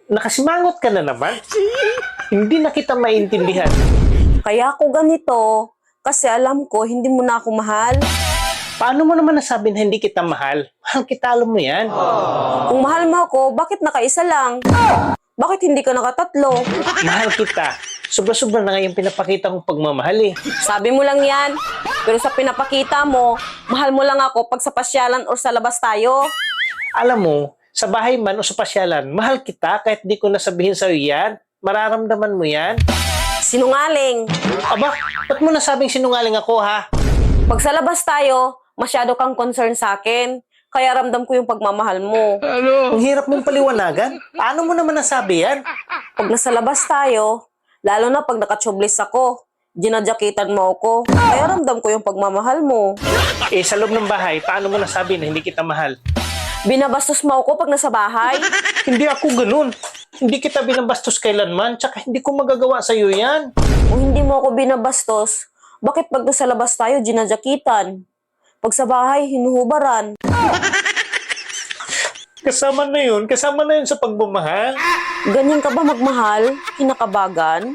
Nakasimangot ka na naman. Hindi na kita maintindihan. Kaya ako ganito, kasi alam ko hindi mo na ako mahal. Paano mo naman nasabi na hindi kita mahal? Mahal kita, alam mo yan. Kung mahal mo ako, bakit nakaisa lang? Bakit hindi ka nakatatlo? Mahal kita. Sobra-sobra na nga yung pinapakita kong pagmamahal eh. Sabi mo lang yan. Pero sa pinapakita mo, mahal mo lang ako pag sa pasyalan o sa labas tayo. Alam mo, sa bahay man o sa pasyalan, mahal kita kahit di ko nasabihin sa'yo yan. Mararamdaman mo yan. Sinungaling. Aba, ba't mo nasabing sinungaling ako ha? Pag sa labas tayo, masyado kang concern sa akin. Kaya ramdam ko yung pagmamahal mo. Ang hirap mong paliwanagan. Paano mo naman nasabi yan? Pag nasa labas tayo, lalo na pag nakachublis ako, ginadyakitan mo ako. Kaya ramdam ko yung pagmamahal mo. Eh, sa loob ng bahay, paano mo nasabi na hindi kita mahal? Binabastos mo ako pag nasa bahay. Hindi ako ganun. Hindi kita binabastos kailanman, tsaka hindi ko magagawa sa'yo yan. Kung hindi mo ako binabastos, bakit pag nasa labas tayo, ginadyakitan? Pag sa bahay, hinuhubaran. Kasama na yun sa pagmamahal. Ganyan ka ba magmahal? Kinakabagan?